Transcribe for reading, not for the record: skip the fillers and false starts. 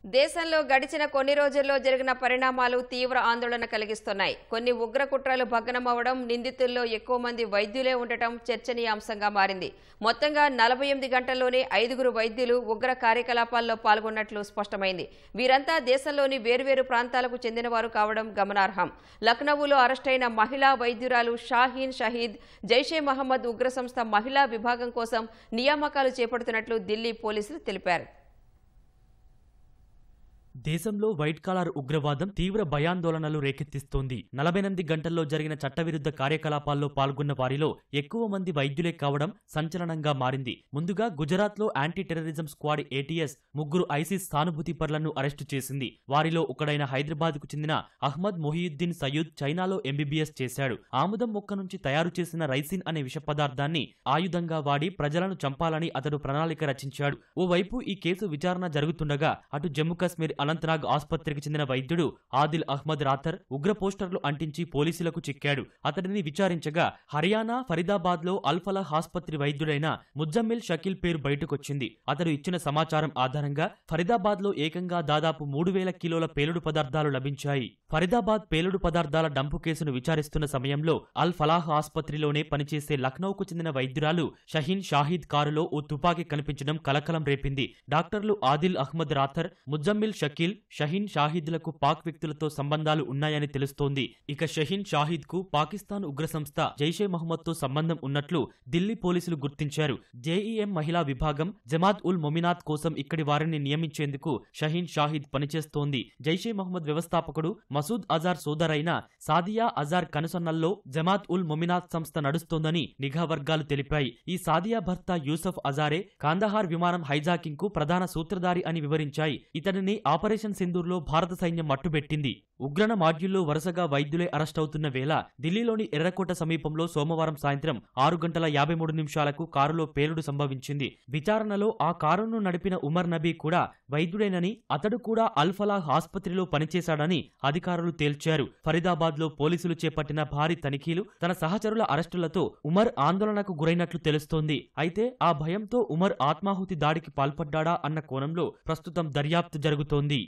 దేశంలో గడిచిన కొన్ని రోజుల్లో జరిగిన పరిణామాలు తీవ్ర ఆందోళన కలిగిస్తున్నాయి. కొన్ని ఉగ్ర కుట్రలు భగ్నమవడం, నిందితుల్లో ఎక్కువ మంది వైద్యులే ఉండటం చర్చనీయాంశంగా మారింది. మొత్తంగా 48 గంటల్లోనే 5 వైద్యులు ఉగ్ర కార్యకలాపాల్లో పాల్గొన్నట్లు స్పష్టమైంది. వీరంతా దేశంలోని వేర్వేరు ప్రాంతాలకు చెందినవారు కావడం గమనార్హం. లక్నోలో అరెస్టైన మహిళా వైద్యురాలు షాహీన్ షహీద్ జైషే మహమ్మద్ ఉగ్ర సంస్థ మహిళా విభాగం కోసం నియామకాలు చేపడుతున్నట్లు ఢిల్లీ పోలీసులు తెలిపారు. దేశంలో వైట్ కాలర్ ఉగ్రవాదం తీవ్ర భయాందోళనలు రేకెత్తిస్తోంది. 48 గంటల్లో జరిగిన చట్టవిరుద్ధ కార్యకలాపాల్లో పాల్గొన్న వారిలో ఎక్కువ మంది వైద్యులే కావడం సంచలనంగా మారింది. ముందుగా గుజరాత్లో anti terrorism squad ATS 3 ISIS సానుభూతిపరులను అరెస్టు చేసింది. వారిలో ఒకడైన హైదరాబాద్కు చెందిన అహ్మద్ మొహియుద్దీన్ సయ్యూద్ చైనాలో MBBS చేశాడు. ఆముదం మొక్క నుంచి తయారు చేసిన రైసిన్ అనే విష పదార్థాన్ని ఆయుధంగా వాడి ప్రజలను చంపాలని అతడు ప్రణాళిక రచించాడు. ఓవైపు ఈ కేసు విచారణ జరుగుతుండగా అటు జమ్మూ కాశ్మీర్ అనంతనాగ్ ఆసుపత్రికి చెందిన వైద్యుడు ఆదిల్ అహ్మద్ రాథర్ ఉగ్ర పోస్టర్లు అంటించి పోలీసులకు చిక్కాడు. అతడిని విచారించగా హర్యానా ఫరీదాబాద్ లో అల్ఫలాహ్ ఆసుపత్రి వైద్యుడైన ముజమ్మిల్ షకీల్ పేరు బయటకొచ్చింది. అతడు ఇచ్చిన సమాచారం ఆధారంగా ఫరీదాబాద్ లో ఏకంగా దాదాపు 3000 కిలోల పేలుడు పదార్థాలు లభించాయి. ఫరీదాబాద్ పేలుడు పదార్థాల డంపు కేసును విచారిస్తున్న సమయంలో అల్ ఫలాహ్ ఆసుపత్రిలోనే పనిచేసే లక్నోకు చెందిన వైద్యురాలు షహీన్ షాహీద్ కారులో ఓ తుపాకీ కనిపించడం కలకలం రేపింది. డాక్టర్లు ఆదిల్ అహ్మద్ రాథర్, ముజమ్మిల్ షకీల్, షహీన్ షాహీద్లకు పాక్ వ్యక్తులతో సంబంధాలు ఉన్నాయని తెలుస్తోంది. ఇక షహీన్ షాహీద్ కు పాకిస్తాన్ ఉగ్ర సంస్థ జైషే మహమ్మద్ తో సంబంధం ఉన్నట్లు ఢిల్లీ పోలీసులు గుర్తించారు. JEM మహిళా విభాగం జమాత్ ఉల్ మొమినాత్ కోసం ఇక్కడి వారిని నియమించేందుకు షహీన్ షాహీద్ పనిచేస్తోంది. జైషే మహమ్మద్ వ్యవస్థాపకుడు మసూద్ అజార్ సోదరైన సాదియా అజార్ కనుసన్నల్లో జమాత్ ఉల్ మొమినాత్ సంస్థ నడుస్తోందని నిఘా వర్గాలు తెలిపాయి. ఈ సాదియా భర్త యూసఫ్ అజారే కాందహార్ విమానం హైజాకింగ్ కు ప్రధాన సూత్రధారి అని వివరించాయి. ఇతడిని ఆపరేషన్ సింధూర్లో భారత సైన్యం మట్టుబెట్టింది. ఉగ్రణ మాడ్యూల్లో వరుసగా వైద్యులే అరెస్ట్ అవుతున్న వేళ ఢిల్లీలోని ఎర్రకోట సమీపంలో సోమవారం సాయంత్రం 6:53 కారులో పేలుడు సంభవించింది. విచారణలో ఆ కారును నడిపిన ఉమర్ నబీ కూడా వైద్యుడేనని, అతడు కూడా అల్ ఫలాహ్ ఆసుపత్రిలో పనిచేశాడని అధికారులు తేల్చారు. ఫరీదాబాద్ లో పోలీసులు చేపట్టిన భారీ తనిఖీలు, తన సహచరుల అరెస్టులతో ఉమర్ ఆందోళనకు గురైనట్లు తెలుస్తోంది. అయితే ఆ భయంతో ఉమర్ ఆత్మాహుతి దాడికి పాల్పడ్డా అన్న కోణంలో ప్రస్తుతం దర్యాప్తు జరుగుతోంది.